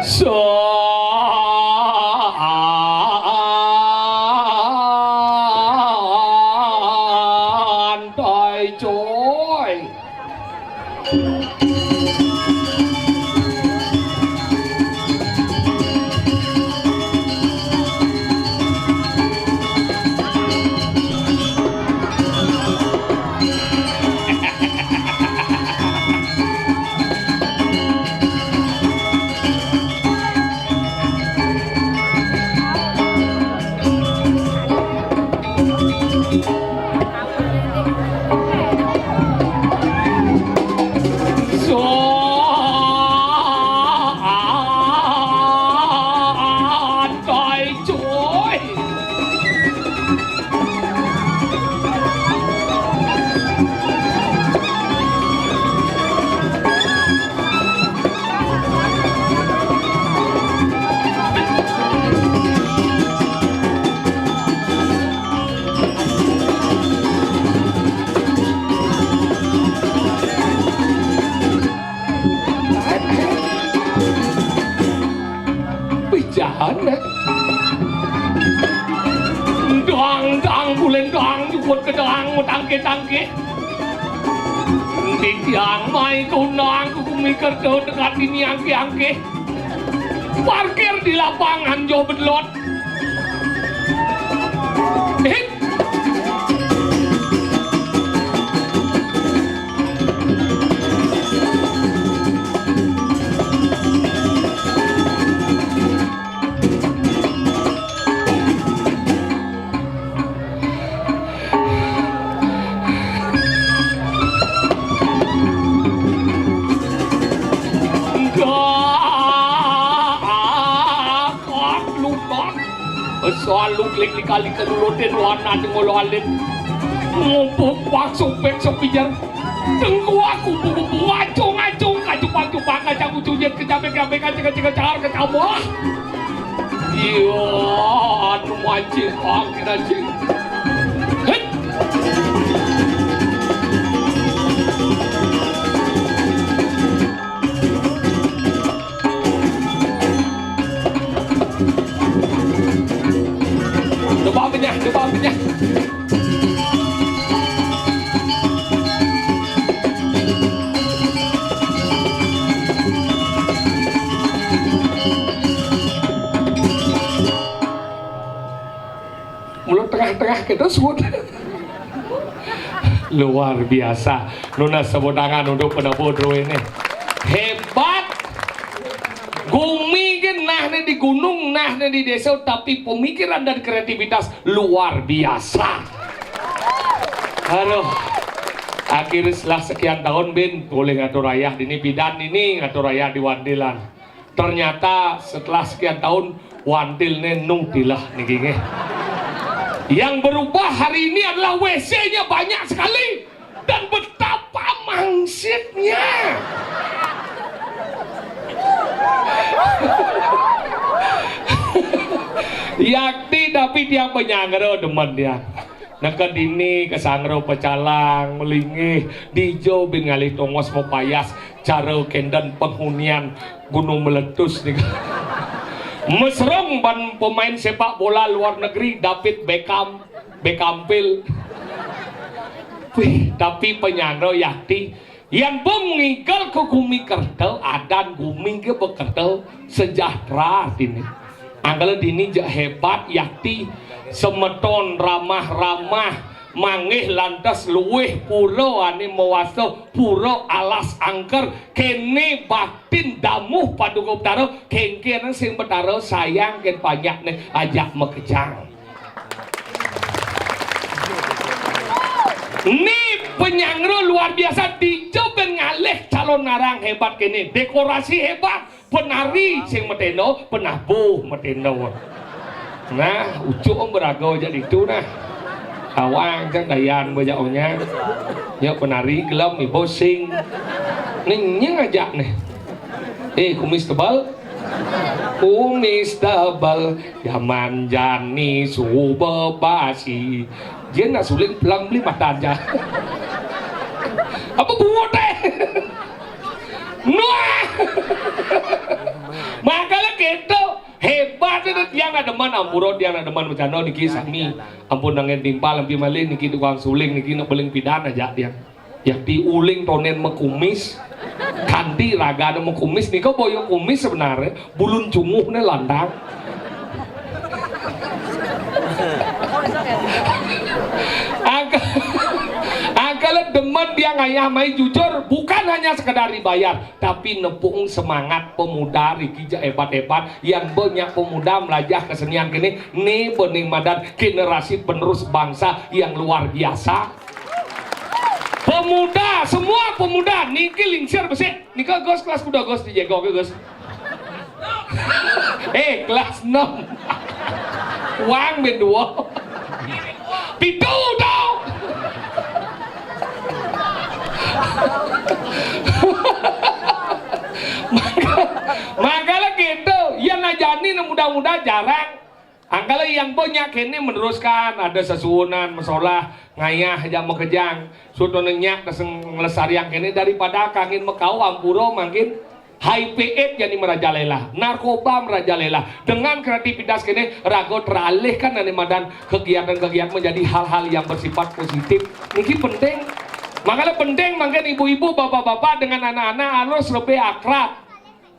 Santai coy. Dang bulen dang jukut ke dang tangke di tiang mai kunang ku mikir ke dekat ini angke parkir di lapangan jo bedlot soal lu klik kali kelulotin warna dengolo alit ngumpuk waksuk besok pijar tengku aku bubu acung kacupang kacang ujungnya kecabe kecar kecabah iya anu mancing angin anjing Coba punya. Mulut tengah-tengah kita sebut. Luar biasa. Nuna sebut tangan untuk penabodro ini. Hebat. Gumi nah di gunung, nah di desa, tapi pemikiran dan kreativitas luar biasa. Aduh, akhirnya setelah sekian tahun bin boleh ngatur ayah ini bidan ini ngatur ayah di Wandilan. Ternyata setelah sekian tahun Wandilnya nungtilah nih gini. Yang berubah hari ini adalah WC-nya banyak sekali dan betapa mangsitnya. Yakti tapi dia penyangro demen dia. Neket ini kesangro pecalang melingih dijo bin ngalih tongos mau payas cara kendan penghunian gunung meletus nih. Mesrem ban pemain sepak bola luar negeri David Beckham. Wih, tapi penyangro Yakti yang pengikal ke gumi kertel adan gumi ke bekertel sejahtera ini. Anggala dini hebat Yakti semeton ramah mangih lantas luweh pura ani mewasa pura alas angker kene batin damuh paduka betara kengken sing betara sayang ken banyak nih ajak mekejang. Ini penyangro luar biasa dicoba ngalih calon narang hebat kene dekorasi hebat penari sing meteno penabuh meteno. Nah ucuk berago jadi itu nah awang kan dayan bajaknya ya penari gelap nih bosing nih ngajak nih kumis tebal zaman jani subuh basi dia nak suling pelang beli mata aja apa buat deh Noah maka nak deman ampuro dia nak deman bercanda niki sami ampun nangen timpal lampi malih niki tukang suling niki nak beling pidan aja dia yang diuling tonen mekumis kanti raga ada mekumis nih kau boyong kumis sebenarnya bulun cunguhnya landang Angkala demen dia ngayah mai jujur bukan hanya sekedar dibayar tapi nepung semangat pemuda Riki hebat-hebat yang banyak pemuda belajar kesenian kini nih bening madan generasi penerus bangsa yang luar biasa pemuda semua pemuda niki lingsir besi nika gos kelas kuda gos dijago ke gos kelas 6 uang berdua pitu dong Makalah gitu yang ngajani mudah-mudah jarang angkala yang banyak ini meneruskan ada sesuunan masalah ngayah jam kejang sudah nenyak ngelesari yang ini daripada kangin mekau ampuro makin HIV/AIDS jadi merajalela narkoba merajalela dengan kreativitas kini rago teralihkan dari madan kegiatan-kegiatan menjadi hal-hal yang bersifat positif ini penting makanya penting makin ibu-ibu bapak-bapak dengan anak-anak harus lebih akrab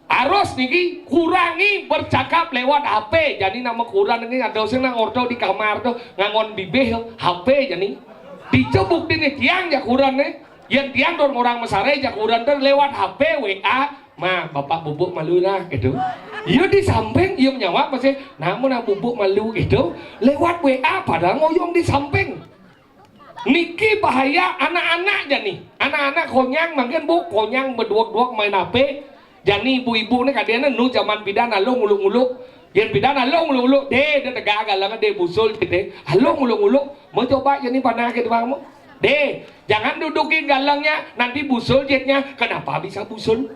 harus niki kurangi bercakap lewat HP jadi nama kurang ini ada usia nang ordo di kamar tuh ngangon bibeh HP jadi dicebuk di tiang ya kurang nih yang tiang dorong orang mesare ya kurang tuh lewat HP WA mah bapak bubuk malu lah gitu iya di samping iya menyawa masih namun bubuk malu gitu lewat WA padahal ngoyong di samping niki bahaya anak-anak jadi anak-anak konyang makin bu konyang berdua-dua main HP jadi ibu-ibu nih kadang nu zaman pidana lo nguluk-nguluk yang pidana lo nguluk-nguluk deh tegak galangan deh busul gitu halo nguluk-nguluk mau coba jadi panah gitu kamu deh jangan dudukin galangnya nanti busul jetnya kenapa bisa busul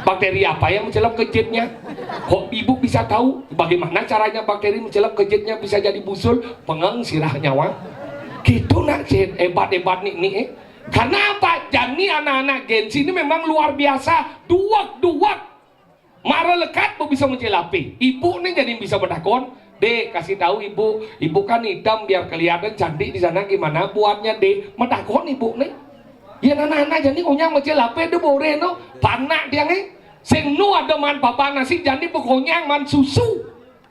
bakteri apa yang mencelap ke jetnya kok ibu bisa tahu bagaimana caranya bakteri mencelap ke jetnya bisa jadi busul pengang sirah nyawa gitu nak jet hebat-hebat nih karena apa jani anak-anak gensi ini memang luar biasa duak marah lekat bisa mencelapi ibu nih jadi bisa berdakon deh kasih tahu ibu kan hitam biar kelihatan cantik di sana gimana buatnya deh mendakon ibu nih ya anak-anak jadi punya mencelapi itu boleh no panak dia nih sing nu ada man papa nasi jadi pokoknya man susu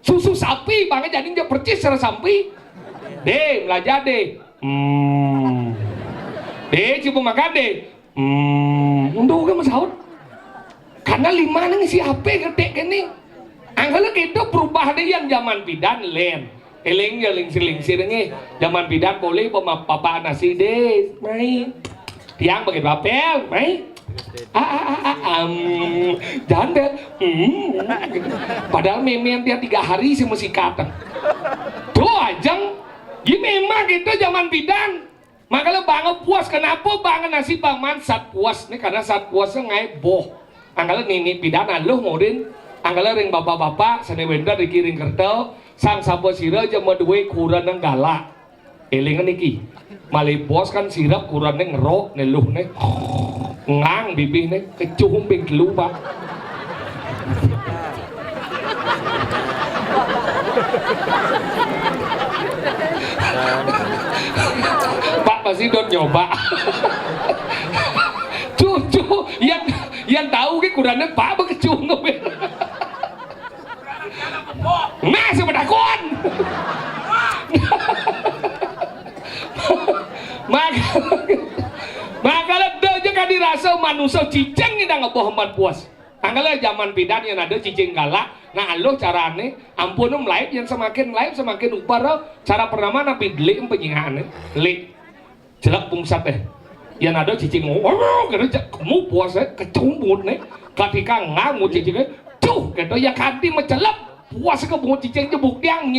sapi banget jadi dia percis secara sapi deh belajar deh deh coba makan deh untuk kan masaud karena 5 nih si HP gede ini angkala gitu berubah deh yang zaman bidan len eling lingsir nih zaman bidan boleh papa nasi deh main tiang bagi papel main jangan deh padahal memang dia 3 hari sih mesti kata tuh ajang ya memang gitu zaman bidan makanya banget puas kenapa banget nasi bangman saat puas nih karena saat puasnya ngai boh angkala nini pidana lu modin angkala ring bapak-bapak sene wenda dikiring kertel sang sapo sira jama duwe kurang nang galak elingan niki malih bos kan sirap kurang nang ngerok neluh nih ngang bibih nih kecuhum ping gelu pak Pak pasti don nyoba cucu yang tahu ke kurangnya pak bekecung nah sebedakon maka lebih juga dirasa manusia cicing ini ngeboh empat puas angkala zaman bidan yang ada cicing galak nah lo carane ampun live yang semakin live semakin upara cara pertama napi delik penyihaannya delik jelek pungsat yang ada cicing kamu puasa kecumbut nih ketika ngamu cicingnya tuh gitu ya kanti mencelap puasa kebungut cicing jebuk yang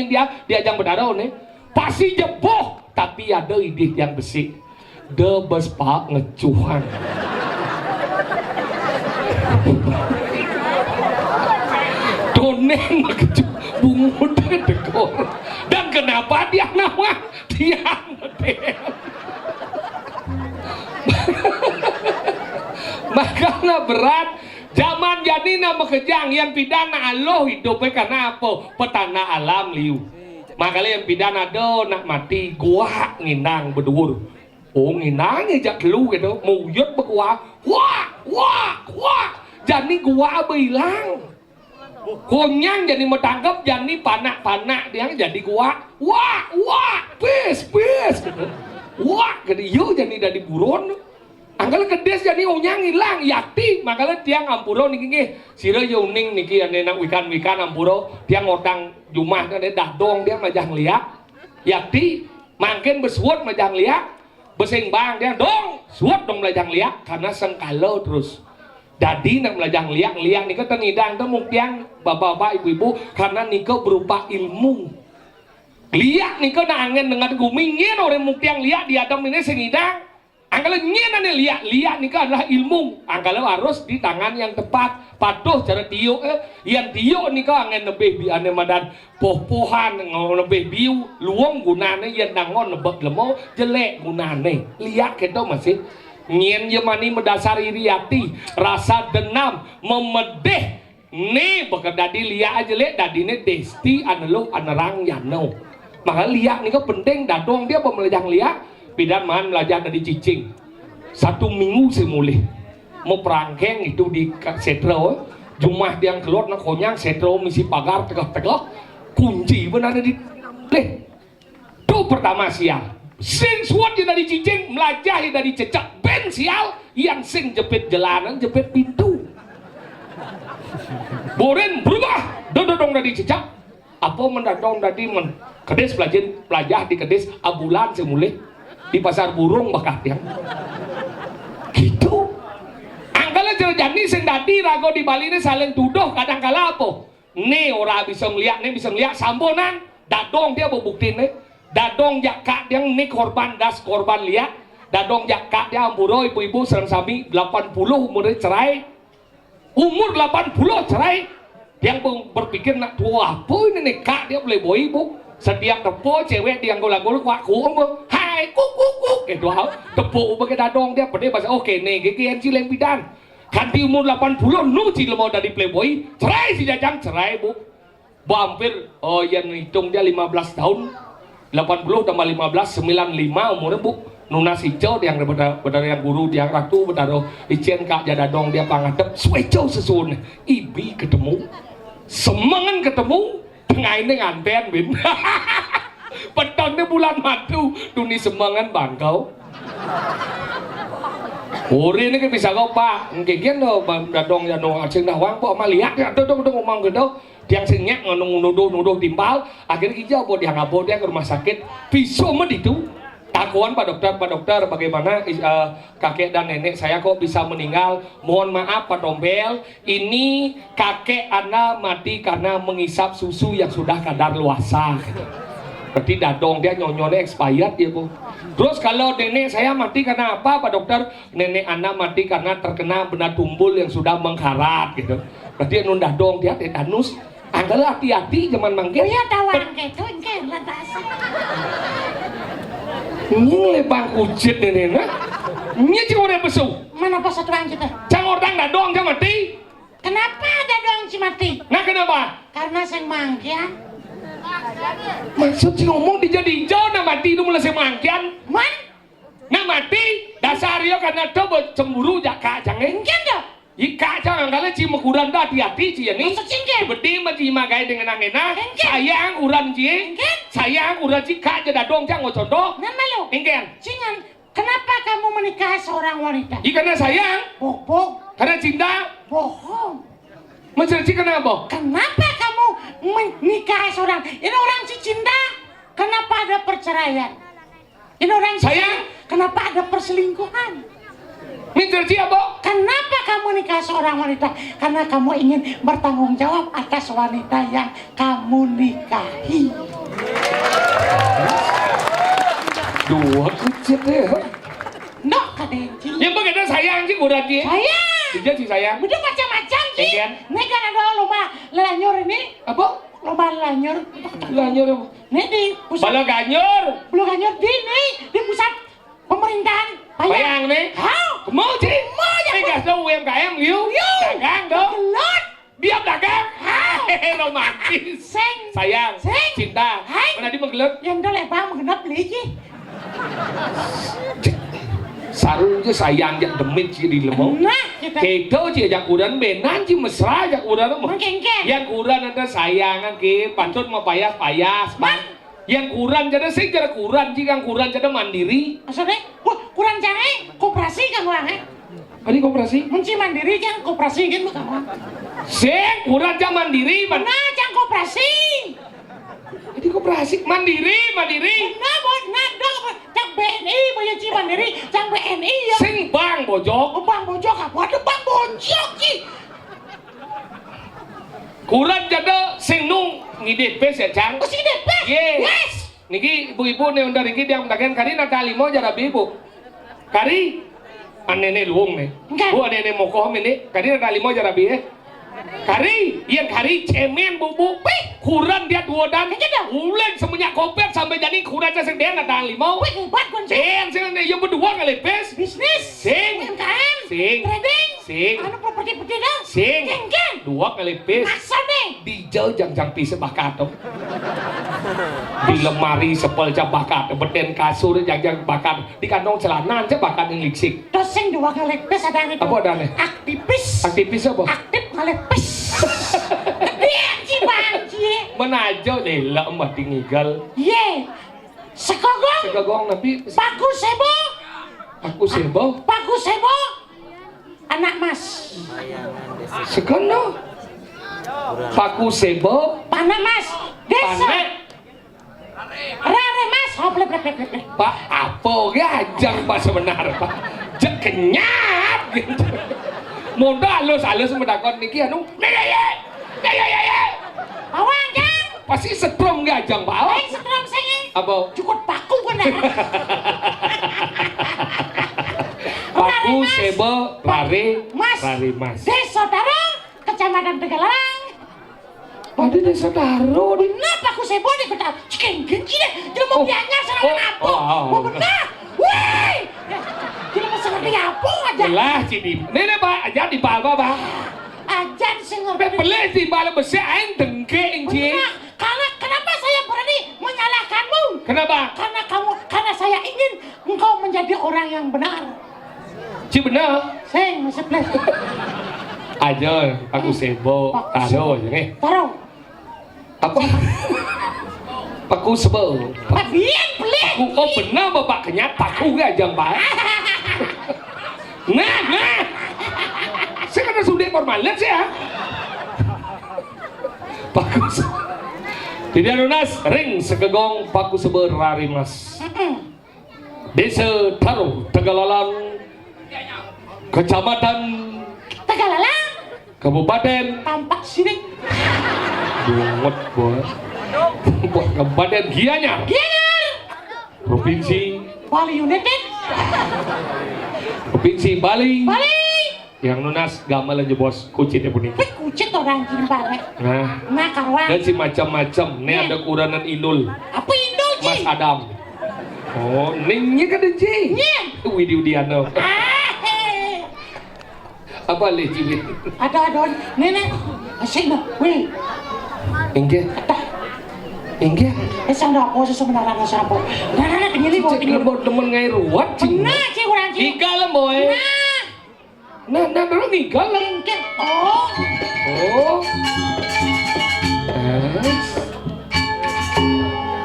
diajang berdarah nih pasti jeboh tapi ada ide yang besi debes pak ngecuhan doneng ngecuh bungut dekor dan kenapa dia nama dia makanya berat zaman jadi nama kejang yang pidana Allah hidupnya karena apa? Petana alam liu. Makanya yang pidana do nak mati gua nginang berdur. Oh nginangnya jak lu gitu, muyut berkuah, wah. Jadi gua bilang, konyang jadi metangkap jadi panak dia jadi gua, wah, pes, wah, jadi yuk jadi dari buron. Angkala kedes jadi onyang hilang yakti makanya tiang ampuro niki sira yuning niki anenak wikan ampuro tiang odang jumah kan dah dong dia majang liak yakti mangkin bersuat majang liak besing bang dia dong suat dong majang liak karena sengkalo terus jadi nak majang liak nika tenidang tuh mungkin bapak-bapak ibu-ibu karena nika berupa ilmu liak nika nangen dengan gumingin orang mungkin liak di adam ini sengidang. Angkala nyenane liak nikah adalah ilmu. Angkala harus di tangan yang tepat. Patuh cara tiuk yang tiuk nikah angen lebih biane madan poh-pohan lebih biu luang gunane yang dangon nebak lemo jelek gunane. Liak kita masih nyen yemani mendasari riati rasa denam memedeh nih bakal dadi liak aja lek dadine desti anelo anerang yano. Maka liak nikah penting dadong dia pemelajang liak. Pidan man belajar dari cicing 1 minggu semulih mau perangkeng itu di setro jumah yang keluar nak konyang setro misi pagar tegak kunci benar di leh itu pertama sial sing suat dari cicing belajar dari cecak ben sial yang sing jepit jalanan jepit pintu boren berubah dodong dari cecak apa mendadong tadi kedes belajar di kedes abulan semulih di pasar burung bakat yang gitu angkala jerjani sing dadi rago di Bali ini saling tuduh kadang kala apa nih orang bisa ngeliat sambonan dadong dia bukti nih dadong jakak dia nih korban liat dadong jakak dia ampuro ibu-ibu serang sami 80 umurnya cerai umur 80 cerai yang berpikir nak tua apa ini nih kak dia boleh boy ibu setiap tepo cewek dia ngolak-ngolak waku hai kuk gitu tepo pakai dadong dia pada bahasa oke nih GGN cileng bidan kan di umur 80 nuci lemau dari playboy cerai si jajang cerai bu hampir yang hitung dia 15 tahun 80 tambah 15 95 umurnya bu nuna hijau yang benar yang guru dia ratu benar icen kak jadadong dia pangadep sueco sesun ibi ketemu semangan ketemu tengah ini nganten bin petangnya bulan madu dunia semangan bangkau uri ini kan bisa kau pak mungkin lo dadong ya no acing dah wang po maliak ya tuh ngomong gitu tiang sengnya nuduh timbal akhirnya hijau po dia ngabo dia ke rumah sakit pisau med itu takuan pak dokter bagaimana kakek dan nenek saya kok bisa meninggal mohon maaf Pak Tombel ini kakek Ana mati karena mengisap susu yang sudah kadar luasa berarti dadong dia nyonyolnya expired ya bu terus kalau nenek saya mati karena apa Pak Dokter nenek Ana mati karena terkena benda tumbul yang sudah mengkarat gitu berarti nun dadong dia tetanus adalah hati-hati zaman manggil ya tawang gitu enggak lantas ini lebang ujit nenek ini cing orang besu mana pas satu orang kita cang orang dadong dia mati kenapa dadong si mati nah kenapa karena sang mangkian maksud si ngomong dijadi hijau nah mati itu mulai semangkian man nah mati dasar yo karena coba cemburu jaka jangan enggak dong ika jangan kalian cima kurang dah hati-hati cia nih seperti macam magai dengan angena sayang uran cie sayang uran cika jadi dong jangan contoh nama lo enggak cingan kenapa kamu menikah seorang wanita karena sayang bohong karena cinta bohong mencerci kenapa kenapa kamu menikah seorang ini orang si cinta kenapa ada perceraian ini orang sayang kenapa ada perselingkuhan mencerci apa kenapa kamu nikah seorang wanita karena kamu ingin bertanggung jawab atas wanita yang kamu nikahi dua kecil deh no kadenci yang bagaimana sayang sih udah dia sayang dia sih sayang udah macam-macam sih Egen. ini kan ada lomba lanyur ini apa lomba lanyur ini di pusat bala ganyur belum lanyur di pusat pemerintahan bayang nih how mau sih mau ya sukses dong UMKM yuk. Dagang dong. Gelut. Diam dagang. Hai, romantis. Sayang, cinta. Mana di menggelut? Yang dah lebang mengenap beli je. Sarung je sayang jak demit je di lemong. Nah, kita. Kedo je jak udan benan je mesra jak udan mah. Mengkengkeng. Yang kurang ada sayangan ke pantut mah payas-payas bang. Yang kurang jadi sih jadi kurang jika kurang jadi mandiri. Maksudnya, wah kurang jangan koperasi kan orang Ini koperasi? Menci mandiri jangan koperasi kan bukan orang. Sing kurang jangan mandiri, man. Nah, jangan koperasi. Ini koperasi mandiri. Nah, nah, dong, jangan BNI, banyak ci mandiri, jangan BNI ya. Sing bang bojok. Bang bojok apa? Ada bang bojok ci. Kurang jadi sing nung ngidit pes ya cang. Oh, sini deh, Yes. Niki ibu-ibu nih undang niki yang dagen kari Natali mau jadi ibu. Kari anene luung nih. Bu anene mau kohom ini. Kari Natali mau jadi ibu. Kari, yang kari cemen bubu. Kurang dia dua dan. Ulen semenjak kopet sampai jadi kurang aja sing dia Natali mau. Hebat kan ci. Sing yang berdua kali pes. Bisnis. Sing. UMKM. Sing. Trading. Sing. Anu properti dah. Sing. Geng. Dua kali pes. Masa nih. Dijau jang pisah bakat di lemari sepel cak bakat beden kasur jang bakat di kantong celana cak bakat yang liksik Doseng dua kali pes ada itu. apa ada nih aktivis apa Aktif kali pes. Dia ci bang ci. menajo deh lah mbak tingigal Ye. Sekogong. tapi Bagus sebo. aku sebo Bagus sebo. Anak mas. sekono paku sebo Pana mas. Desa. panek Rare mas. Hople. pak apa gajang pak sebenar pak jek kenyap gitu mondo halus mendakon niki anu ya Awang kan. pasti setrum gajang pak Aing setrum saya. apa Cukup paku kan. paku sebo lari Mas. Desa Taro. Kecamatan Tegalarang. ada desa Taro di Benar paku sebo di kota Cikengking deh. Dia mau biangnya serangan apa? Oh benar. Wih. Dia mau seperti apa aja. lah cidi nenek pak aja di bal pak Ajan sing ngerti. pelih di bal besi aing dengke inci Benar. Karena kenapa saya berani menyalahkanmu? kenapa Karena saya ingin engkau menjadi orang yang benar. ci bener Sing masih plus. aja paku sebo Taro ya nih Taruh. apa paku sebo Biar beli. paku oh bener bapak kenyat paku gajang pak nah saya kena sudah formalit sih ya paku tidak lunas ring sekegong paku seber lari mas desa Taro Tegalalang kecamatan Tegalalang. Kabupaten Tampak sirik. Bungut buat Kabupaten Gianyar Provinsi Bali United. Provinsi Bali Bali. yang nunas gamal aja bos kucitnya punik Kucit orang Jin banget. Nah kawan. dan si macam-macam nih ada kuranan Inul Apa Indo Ji? Mas Adam oh ningnya kan Ji Widi Widiano apa le cibit Ada adon. Nenek. Asyik no. Wih. enggak Esang dah apa sebenarnya siapa? Nah kenyili bawa cek lembut temen ngai ruat cing Nah cik orang Ji. igal boy nah orang igal lah Lengket. Oh.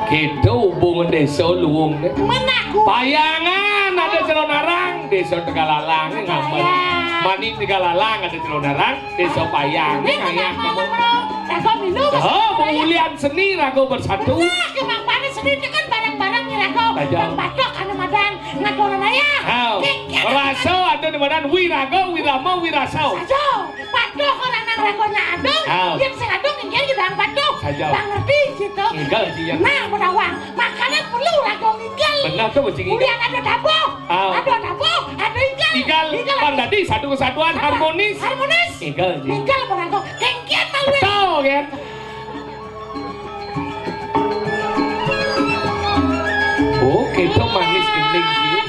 Kita hubungan desa luwung Menaku. payangan ada Celonarang desa Tegalalang ngamen mani Tegalalang ada Celonarang desa Payang ngayak kamu Rago minum. oh pemulihan seni rago bersatu Nah kemang panas sendiri kan barang-barang nih Rago. Tajam. Bang Batok anu madan ngadoran aya. Raso ada di mana Wirago Wiramo Wirasau Sajo. Batok orang nang ragonya adong. Yang sing adong ingin di Bang Batok. Sajo. Bang ngerti gitu. Inggal sih ya Nah menawang. Makanan perlu rago inggal. benar tuh bocing Kemudian ada dabo. Oh. Ada dabo. Ada inggal. Inggal Bang Dadi satu kesatuan harmonis Harmonis. Inggal sih Inggal rago. Kengkian malu. tahu kan oh kita manis gending sih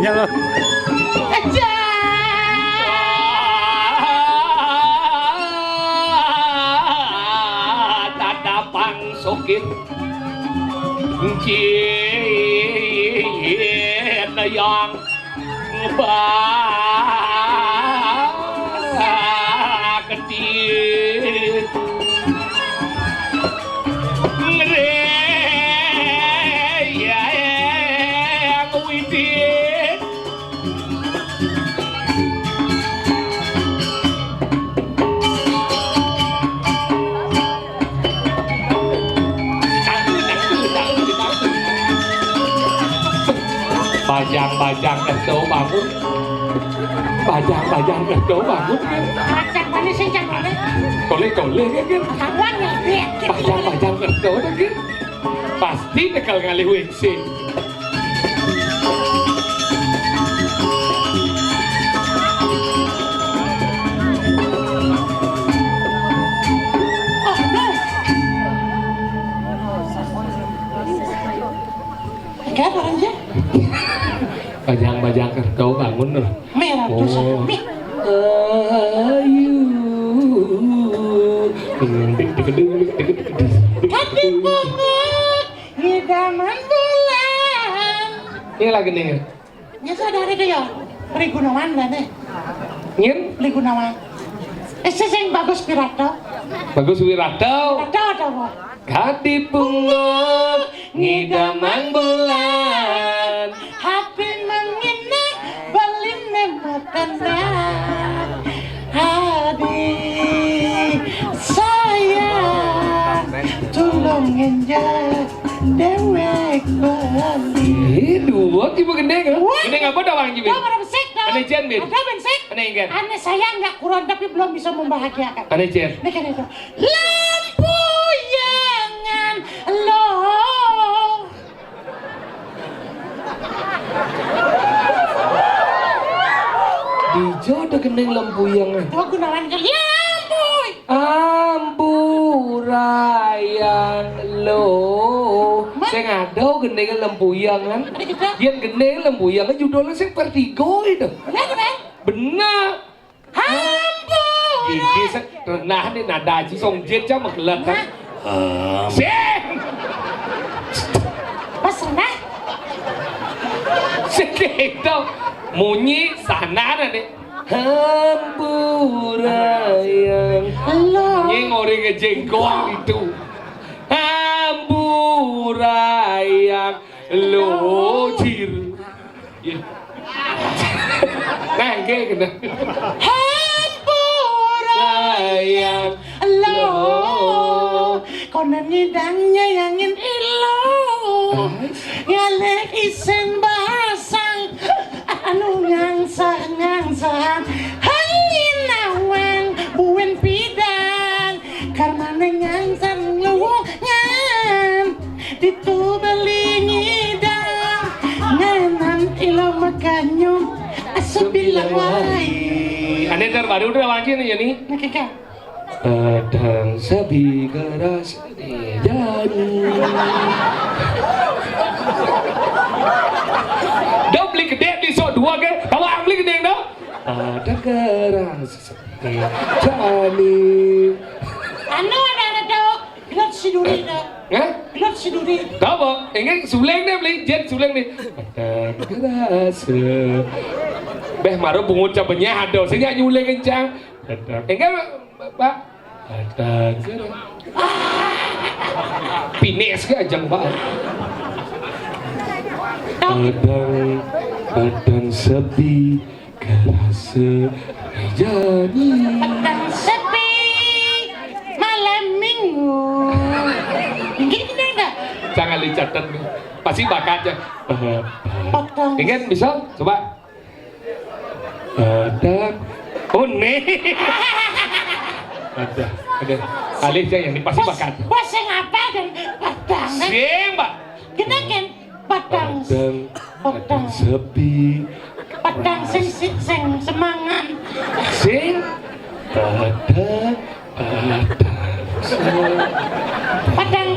Nyala. Aja. Tanda pangsukit Cien yang kecil Yang widit Bajang-bajang kedo bangun Bajang-bajang kedo bangun Acak mana sih cak mana? Kole-kole kan Kawan ya, lihat. Bajang-bajang kedo kan Pasti tekal ngalih WC Oh no. Enggak orang aja. Bajang-bajang kedo bangun loh Merah dosa. Mi. Ayu Hati pungut hidaman bulan. Ini lagi nih Ya saudara deh ya. Beri Gunawan lah nih. Ngin Beri Gunawan. Sing bagus Pirato. Bagus Wirado Pirato ada apa? Kadi pungut ngidaman bulan Hati menginap balinnya matandang. Adik sayang tulungin ya dewek bali. Dua tiba gendeng kan? Gendeng apa dah Bang Jibin? Kau ada besek dong. Ane Jen, Bin? Ada besek. Ane Ingen? Ane sayang nggak kurang tapi belum bisa membahagiakan. Ane Jen? Ini kan itu. Lampu yangan lo. Dijo ada gendeng lempuyangan Tuh Gunawan kan lampu. Amburayang lo Saya ngadau gendeng lempuyangan Ada kita. Yang gendeng lempuyangan judulnya saya Vertigo itu Benar kan? Benar Lampu. Gigi saya renah nih nada Ci song jet cha mặc lật Hah? Sing Pas sana. Sing itu Munyi sana nih Amburayang Lo. Ini ngori ngejengkol itu Amburayang locir Ya. Nah, kayak kena Hampurayang lo. Konon ngidangnya yangin ilo. Ngalek isen basang. Anu ngangsah-ngangsah. Hangin awang buwen pidang. Karmane ngangsah ngelungan. Ditu beli ngidang. Nganan ilo makanyum. Asabilang warai. Ane terbaru udah lagi nih ya nih Nakika. Padang sabi garas jadi Dah beli gede di so dua ke Tawang beli gede dah Ada garas jadi Anu ada dok. Pilot siduri dok. Hah? Pilot siduri. Tahu apa? Ingat suleng deh beli jet suleng nih Ada garas Beh maru bungut cabenya ada saya nyuleng kencang Ingat Pak ada garas Pines ke ajang Pak Padang sepi kerasa jadi Petang sepi malam minggu. Gini enggak? Jangan dicatat nih pasti bakatnya Petang. Ingat bisa? Coba Padang unik ada kali aja yang ini pasti bakat Bos yang apa dan petang? sing Mbak Gini kan? Petang. Padang sepi Petang sing semangat. sing Padang Petang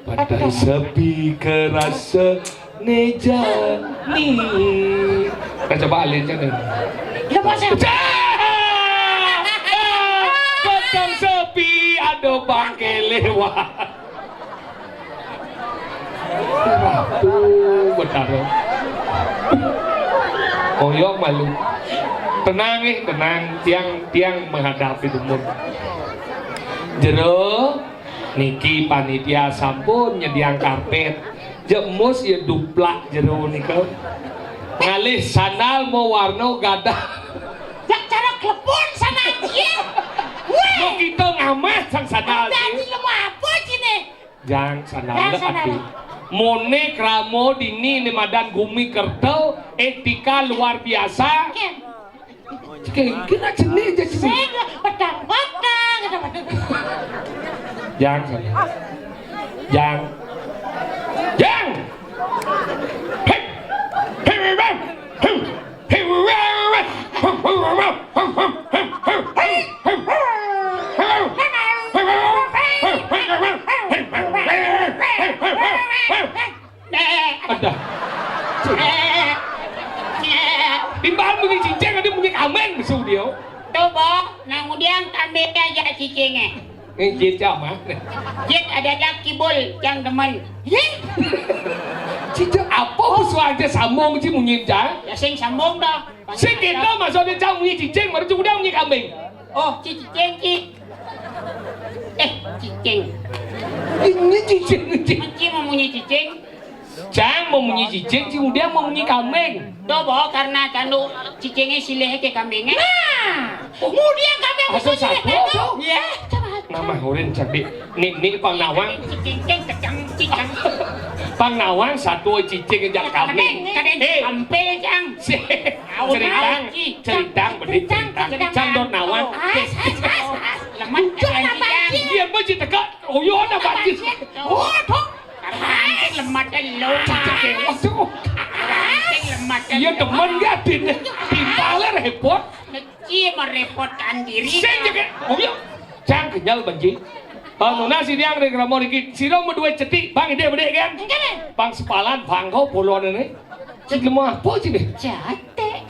Pada sepi kerasa neja nih. Kita coba alin aja nih. Lepas ya. Petang sepi ada bangke lewat. Tuh benar. Koyok malu. Tenang tenang. Tiang menghadapi umur. Jero niki panitia sampun nyediang karpet. Jemus ya duplak jero nika. Ngalih sandal mau warna gadah. Jak cara klepon sana dia. Mau kita ngamat sang sandal. Jadi lemah apa cine? Jang sandal Jang le sandal. ati. Mone kramo dini ni madan gumi kertau etika luar biasa. Kira jenis aja sih. Saya pedang-pedang. Jang sandal. Jang. Jang. Hei. Hei bang. Hei ada. Timbal mungkin cincin ada mungkin aman besok dia. Coba, nang udiang kami aja cicingnya. Ngejit mah. Jit ada laki bol yang demen. Cincin apa besok aja sambung sih mungkin cah. Ya sing sambung dah. Sing kita maksudnya cah mungkin cincin baru sudah mungkin kambing. Oh, cicing cik. Cicing. Ini cincin cincin. Menci memunyi cicing. Cang mau munyi cincin sih udah mau munyi kambing. Coba karena kandu cicingnya silih ke kambingnya. Kemudian kami yang Asal satu. Ya. Nama Hurin cerdik. Nih Pang Nawang. Cicing cicang. Pang Nawang satu cicing ngejak kambing. Kadang hampir cang. Ceritang beri ceritang. Cang dot Nawang. Leman cicang. Dia mesti teka. Oh yo ada banjir. Oh, tuh. Ranting lemat lo. Aduh. Ranting lemat. Iya teman gak timpalnya repot. Mesti merepotkan diri. Saya juga. Oh yo. Cang kenyal banjir. Nona si dia ngeri mau dikit. Si Rom dua cetik. Bang ide bede kan? Bang sepalan bang kau puluhan ini. Cik lemah apa sih nih? Jate.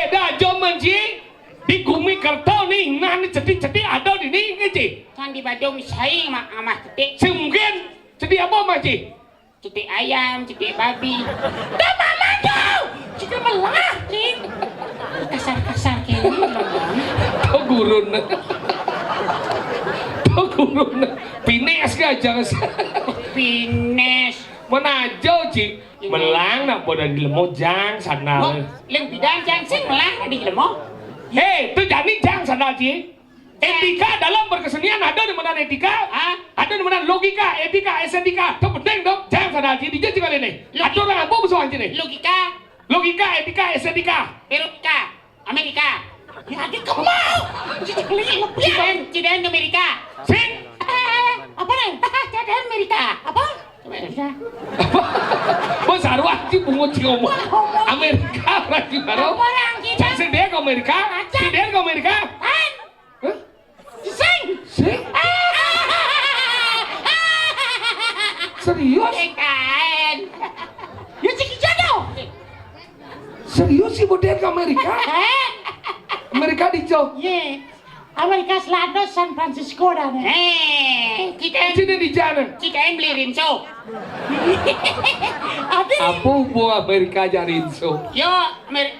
Dah jom menci. Di Gumi Kerto nih, nah nih cetik-cetik ada di nih ngeci. Kan di Badung saing sama cetik. Mungkin cetik apa maci? Cetik ayam, cetik babi. Dah mama tuh. Cik melah, cik. Kasar-kasar kayak ini loh. Tuh gurun. Tuh gurun. Pines gak jangan. Pines. Mana jauh cik? Melang nak bodoh di lemot jang sana. Leng bidang jang sing melang di lemah. Hei, itu jadi jang sana cik. Etika dalam berkesenian ada di mana etika? Ada di mana logika, etika, estetika. Itu penting dong. Jang sana cik. Dijadi kali ini. Ada orang apa bersuara cik? Logika, etika, estetika. Peruka, Amerika. Ya, dia kemau. Cik keliling lebih. Ciden Amerika. Sing. Apa nih? Cik Amerika. Apa? Bos arwah sih bungut sih ngomong Amerika lagi baru. Orang kita. Si dia ke Amerika. Si dia ke Amerika. Sing. Sing. Serius? Kan. Ya cik jodoh. Serius sih dia ke Amerika? Amerika di jauh. Ye. Amerika Selatan San Francisco dah nih. Kita Sini di jalan. yang beli rinso. Ada Apa buah Amerika jarin so? Yo,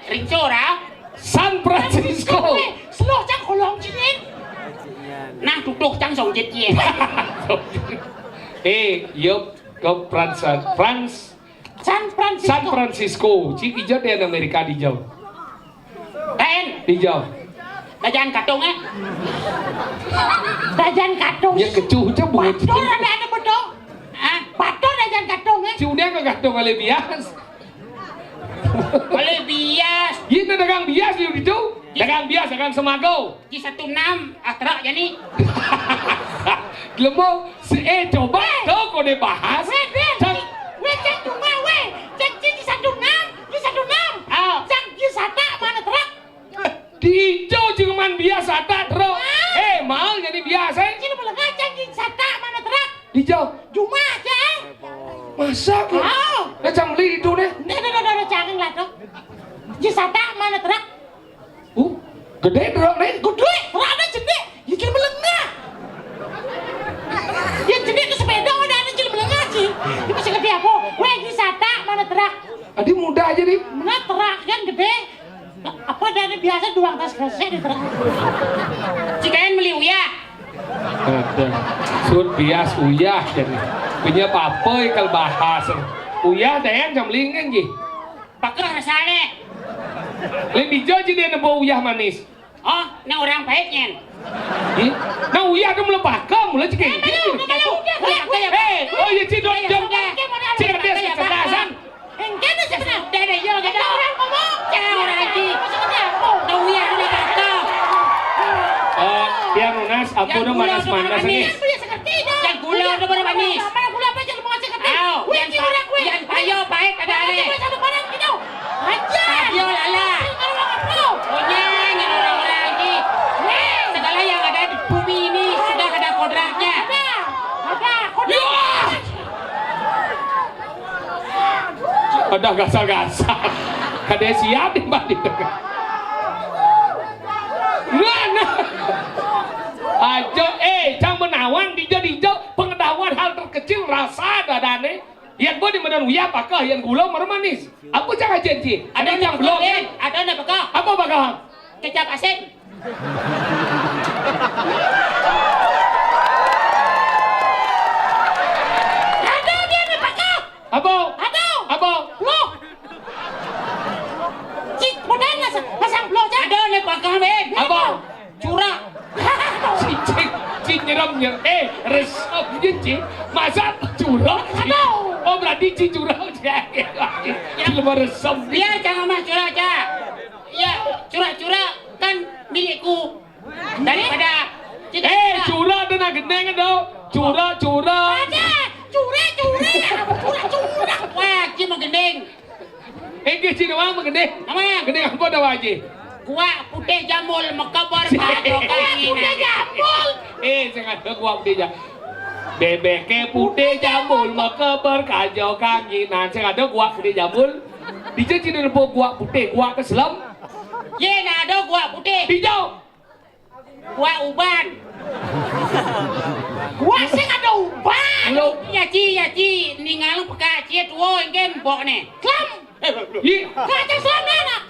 rinso ra. San Francisco. Slow cak kolong cinin. Nah, duduk cang song jet ye. Yuk ke France. San Francisco. San Francisco. Cik hijau di Amerika di jauh. Dan Di jauh. dajan katung Dajan katung. Ya kecuh aja bungut. Bator ada bedong. Bator dajan katung Si udah nggak dong kali bias. Boleh bias. Ini dagang bias di itu. Dagang bias, dagang semago. Di 16 akrak jadi. Lemo coba tuh kau dibahas. Cek cuma cek di 16. Cek di sata mana terak? Di hijau cuman biasa tak terus. Mau jadi biasa. Cina boleh ngacak di sata mana terak? Di hijau. rumah aja. Masa? Oh. Nah jambli itu nih. Dah jangan lah tuh. Cisata mana terak? Gede dong nih. Gede, rada jende. Ya jadi melengah. Ya jende ke sepeda udah ada jadi melengah sih. Ini masih gede apa? Weh cisata mana terak? Adi muda aja nih. Mana terak kan gede. Apa dari biasa doang tas gresek di terak. Cikain beli uyah. Ada. Sud bias uyah jadi. Punya apa ikal bahas. Uyah dayan jambli kan gih. Pakai rasanya. Lain dijo jadi nabo uyah manis. Oh, ini orang baiknya. Nah uyah tu mula pakam mula cik. Oh ya cik dong. Cik ada kecerdasan. Engkau tu sebenarnya. Ada yo, ada orang ngomong. Jangan orang lagi. Tahu uyah ni kata. Dia lunas, apa dong manas-manas ini? Yang gula tu baru manis. Mana gula apa jangan mau cakap. Yang payo baik ada ni. Payo lala. Punya yang orang-orang lagi. Segala yang ada di bumi ini sudah ada kodratnya. Ada gasal-gasal. Kada siap di balik. Nah. Ajo, jangan menawang dijo pengetahuan hal terkecil rasa dadane. Yang boleh medan uyah pakah, yang gula manis. Apa jangan janji? Ada yang belum. Ada nak pakah. Apa pakah? Kecap asin. Ada dia ni pakak. Apa? Ada. Apa? Loh. Cik, modal pasang blok je. Ada nak pakah ben. Apa? Curah. Cik nyeram. Resep je cik. Masa curah? Oh berarti cik curah je. Cik lemah resep. Biar jangan mah curah aja. Ya, curah-curah kan milikku. Daripada curah tu nak gendeng kan tau? Curah. Ada. Curah. wah, cik mau gendeng. Ke cik nama gendeng? Nama Gendeng apa dah wajib? gua putih jamul mekabar kado kaki. Putih jambul. Saya kata gua putih jambul. Bebek putih jambul maka berkajau kaki. Nah, saya kata gua putih jambul. Dijauh cina lepo gua putih, gua keselam. Ye nak ada gua putih, Dijauh. gua uban. Gua sing ada ubah. Lo, Ya ci, ningalu peka cie tuo ingin bok ne. Klam. ye, Kaca selam nak.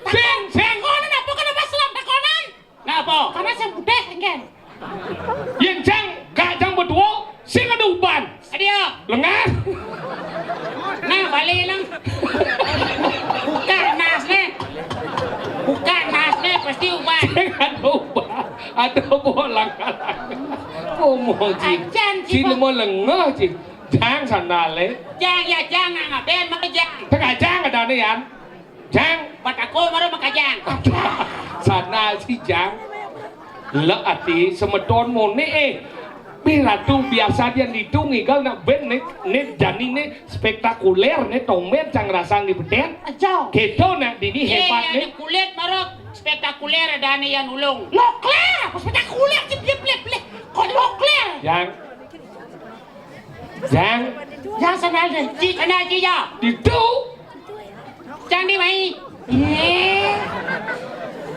seng. Konon apa kenapa selam takonan? Napa? Karena sing putih engken. Yang cang, kacang berdua, sing ada uban. Adio, Lengar. nah balik lang. Buka nasne pasti uban. Sing ada uban. Ada bolang. Ngomong cik. Ajan, cik. Cik lemah lengah cik. Jang sana le. Jang ngaben makajang. Tengah jang ada ni yan. Jang. Batako maro makajang. Sana si jang. Le ati semedon mo ni Biratu biasa dia ditungi gal nak ben ne jani ne spektakuler ne tomen cang rasang di beden. Ajo. Keto nak dini hebat ne. Kulit maro spektakuler ada ni yang ulung. Lokler. Spektakuler cip plek. Kok lokler? Jang. Yang senal deh. Ci sana ci ya. Itu. Jang di mai.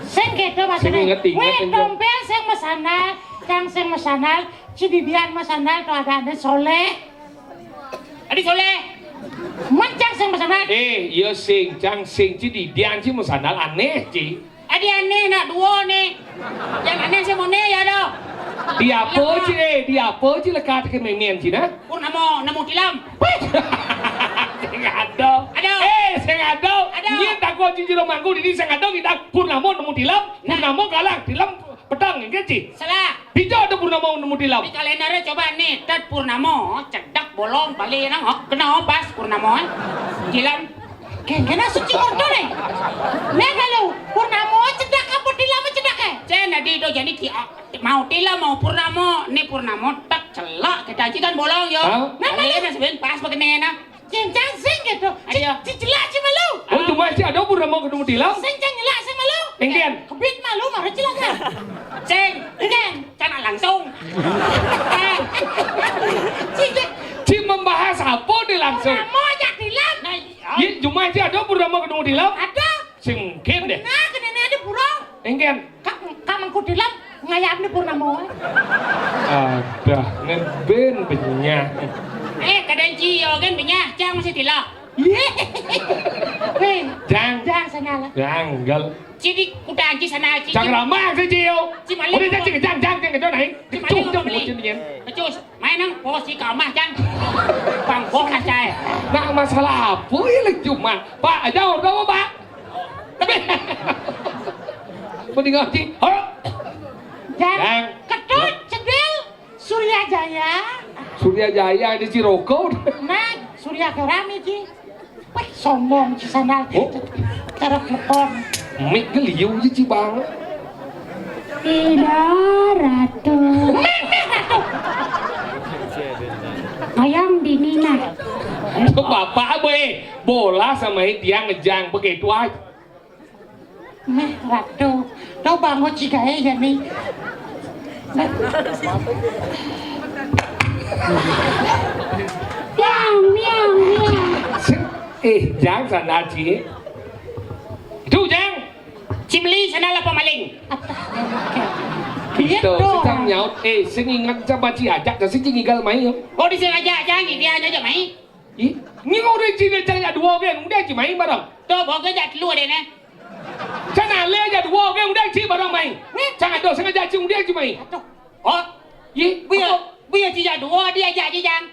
Sing kedo mas. Sing inget-inget, Weh Enjo. dompet sing mesanal, cang sing mesanal, cididian mesanal tuh ada soleh. Adi soleh. Mencang sing mesanal. Yo sing jang sing ci di dian ci musanal aneh ci. Adi aneh nak dua ni. Yang aneh saya mau ne ya do. Dia apa ci lekat ke memien ci na. Namo tilam. Sing ada. Sing ada. Nyen tak ko ci jero mangku di sing ada kita purnamo nemu tilam. Purnamo kalang tilam pedang nge ci. Salah. Bijak ada purnamo nemu tilam. Di kalendernya coba nih, tet purnamo, cedak bolong balik nang hok kena pas purnamo. Tilam. Kena suci ordo nih. Nih kalau purnamo cedak apa tilam cedak Saya nadi do jadi mau tilam mau purnamo, nih purnamo tak celak kita kan bolong yo. Hah? Nah, sebenarnya pas begini na. Cincang sing gitu. Ayo. Cicelak ci malu. Oh cuma ci ada purnamo ketemu tilam. Sing cang nyelak sing malu. Engken. Kebit malu marah cilak kan. Ceng, Engken. cana langsung. Cincang. Ci sapo deh langsung. Mau ajak dilam. Nah, Iya, cuma aja ada Purnama ketemu di laut. Ada. Sing mungkin deh. Nah, kene ada burung. Engken. Kak mangku dilam ngayap ni Purnama. Ada ngeben benyak. kadang cio kan banyak, jangan masih tidak. Hei, Jang. jangan sengalah. Janggal. Jadi udah anji sana anji. Chẳng ramah sih Cio. Chị mà lên Udah không? jangan jang cái chỗ này. Chị mà Cuk lên trong không một beli? chân nhiên. Becus, main nang posi kau mah jang. Bang bos kacai. Nah masalah apa ya lah cuma Pak jauh kamu Pak. Mendingan sih. Jangan. Jang. Ketut, cedil, Surya Jaya. Surya Jaya di Ciroko. Nah, Surya Kerami Ci. Wih, sombong Ci Sandal. Oh. Cara telepon. Mik geliu je ci bang. Tidak, Ratu. Ayam dinina. Itu bapak be bola sama dia ngejang begitu aja. Meh, Ratu. Tau bangun Ci Gae ya nih. Nah, Miau, miau, miau. Jang sana ci. Itu Jang. Cimli sana lah pemaling. Gitu. Sedang nyaut. Sing ingat sama ci ajak ke sini tinggal main. Oh di sini aja jang dia aja mai. Ih, ni kau dah cina cina dua kan, udah ci main barang. Tuh bawa kerja keluar deh ne. Sana le aja dua kan, udah ci barang main. Jangan dong sengaja ci udah ci main. Oh, Ih, bây giờ chỉ là đùa đi aja aja jang.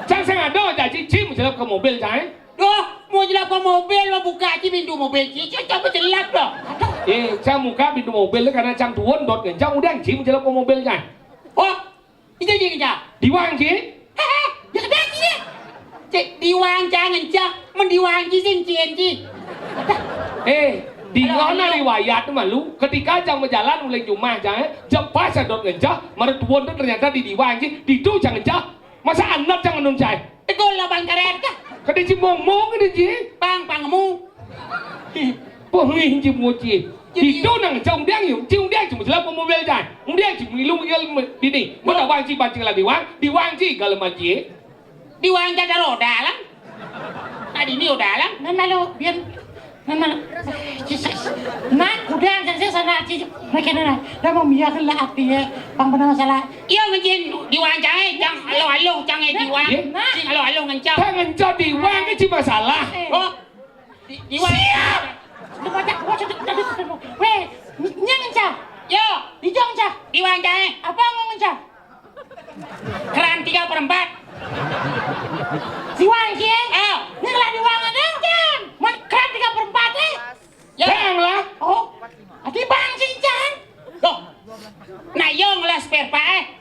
Jangan sengaja aja ci menjelap ke mobil jangan. Duh, mau jelas ke mobil mau buka aja pintu mobil sih, coba jelas dong. Cang muka pintu mobil karena cang tuan dot kan, cang udah ci menjelap ke mobil jangan. Oh, itu aja kerja. Diwang ci. Hehe, ya kerja sih. Cik diwang jangan cak, mendiwang sih cincin sih. Di mana riwayat malu ketika jang berjalan oleh Jumah jangan jepas sedot ngejah mertuan itu ternyata di diwang ci di tu jangan ngejah masa anak jangan nuncai Tegur lah bang karet kah? kadi ci mong kadi ci Bang kamu. pohon ci moci di tu nang jang dia yum ci dia cuma jelap ke mobil jangan dia ci milu migel di ni mana wang ci bancing lah diwang ci kalau maci Diwang jadi roda lah. Tadi ini roda lah. Nah, lalu biar Nah, udah jangan sana Ci. Mereka nana, dah mau miyakin lah hati ya, pang benar masalah. Iya ngejin diwang jangan, jang alo jangan diwang. Sing alo ngencap. tak ngejah diwang ci masalah Oh, diwang. Lu baca, weh, nyang cah, Yo, dijong cah. diwang jangan. Apa ngomong cah? Keran 3/4. Diwang kie? Oh, Ini kalau diwang ada jam, kan 3/4 ya. jang lah Oh, adi bang cincang. Loh, nah yo ngelas spare part.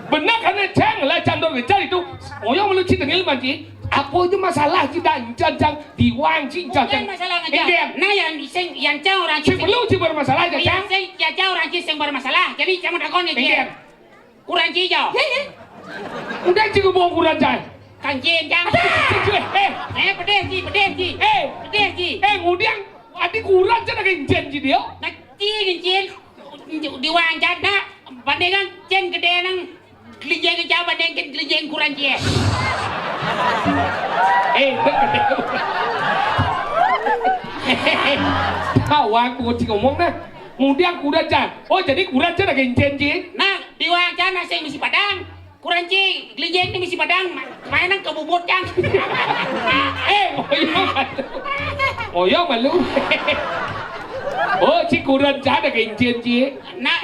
benar karena jang lah jang dot ngejah itu orang malu ci tengil maci apa itu masalah ci dan jang diwang ci Bukan jang masalah ngejam. Nah yang jauh orang ci perlu ci bermasalah aja jang yang jauh orang sing bermasalah. Jadi jangan takon Engken. ya. Kurang cijo. udah ci ngomong kurang jang Kanjin jang. Pedes ji. Pedes ji. kemudian adik kurang cina kencen ci dia Nah, cincin diwang jana. Bandingan cen gede nang kelinjeng ke jauh banding kelinjeng kurang cie. kawan aku ci ngomong nah kemudian kurang jang oh jadi kurang cina kencen ci Nah, diwang jana sing misi padang. Kurang cie, kelinjeng ni misi padang. Main nang kebubut jang. oyong malu oh ci kurang cina kencen ci Nah,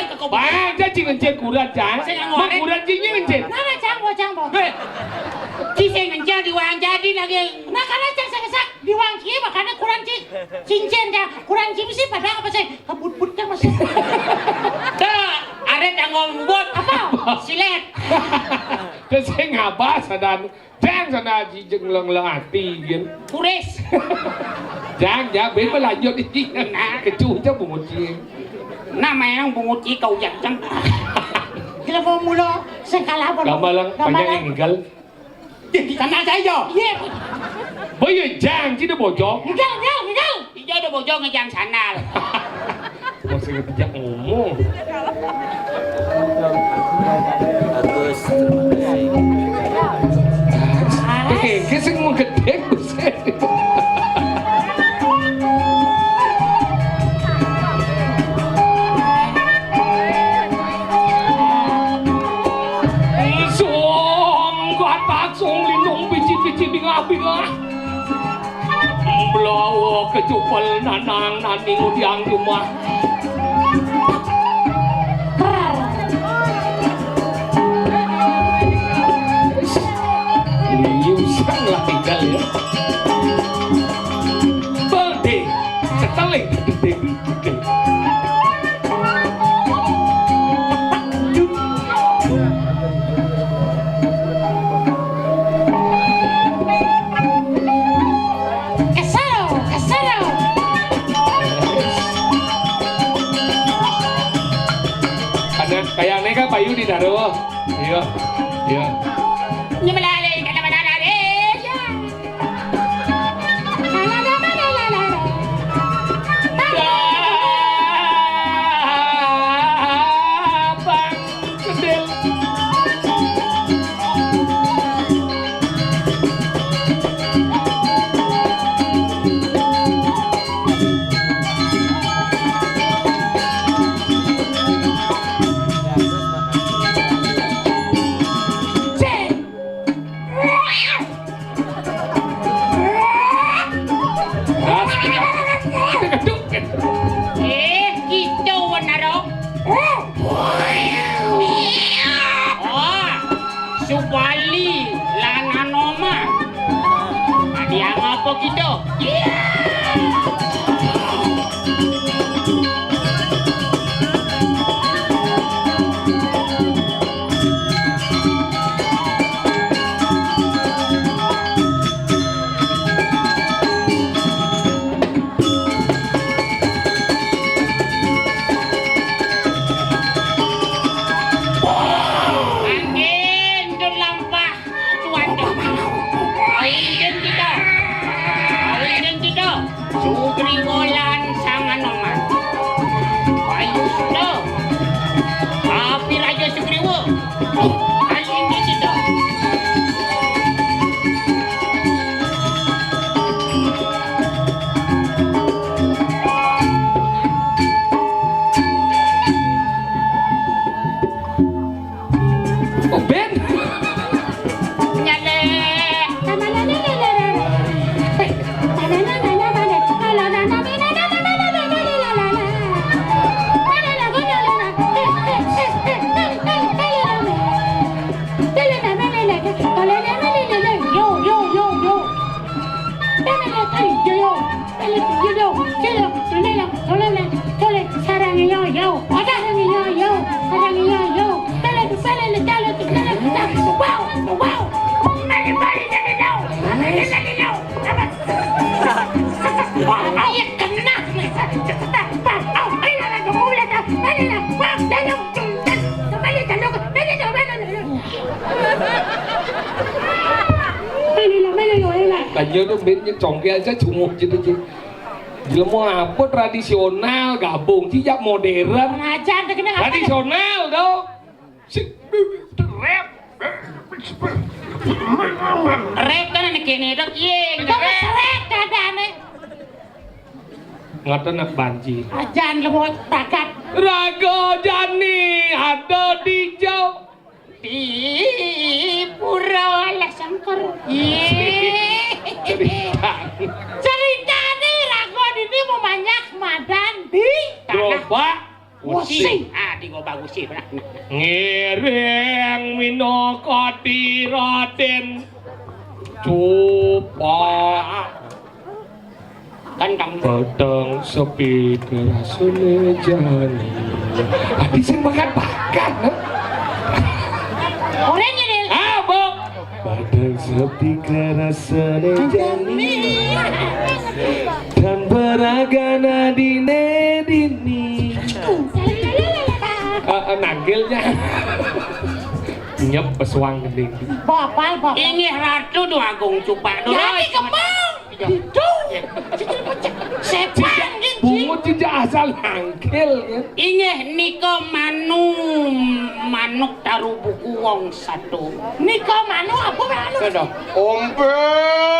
kebubut. bang cina ci kencen kurang cina mak kurang ci kencen Nana cang bo. Ci sing ngencang diwang jadi lagi. Nah karena cang sesak diwang kie makanya kurang ci cincin cang kurang ci mesti pada apa sih kebut-but kan masih. Dah, ada tanggung buat apa? Silet. terus saya ngapa sadan jang sana ci jeng leng hati gitu Kuris. jang bên mới là vô đi cái chú cho một chi Nah, memang bungut ci kau jang. Kita mau mula sengkala apa? Gamalang banyak yang ninggal Tanah saya jo. Iya, bây giờ jang chứ nó bỏ chó ninggal. Ijo do bojo ngejang sana. masih tidak ngomong Bagus, terima kasih. iki sing menggedhe Gusti. Blawa kecupel nanang naning udiang rumah. Liusan lah tinggal ya. Berde, keteling gede. Kayak ini kan Bayu di Daruh. Iya, iya. Ini melalui kata melalui. Bang Kedel. Gitu benar. Subali langan oma. Dia ngapa gitu? Sugriwolan sangan oman. Ayo sudah. Tapi Raja Sugriwo. Ayo ini tidak. Oh Ben. Nyale. Kayaknya tuh bandnya congkel aja cunguk gitu sih. Dia mau apa tradisional gabung sih ya modern. Ngajar tuh kena Tradisional dong. Rap. rap kan anak kene dok ye. Rap kadane. Ngoten nak banji. Ajan lemot takat Rago Jani ada di jauh. di pura Lasangkar. Cerita nih Ragon ini mau banyak madan di Gerobak Wusi. Di Gobak Wusi. ngiring minokoti Raden Cupa Kan kamu peteng sepi kerasune jani. Adi sing bakat-bakat no? orangnya deh. Apa? Peteng sepi kerasune jani dan beragana dini. Nanggilnya nyep pesuang gending. Bapak. Ini ratu do agung cupak do. Jadi kemau. Itu. Sepan gitu. Bungut tidak asal hangkil ya. Ini niko manuk taruh buku wong satu. Niko manu apa manu? dah. Ombel.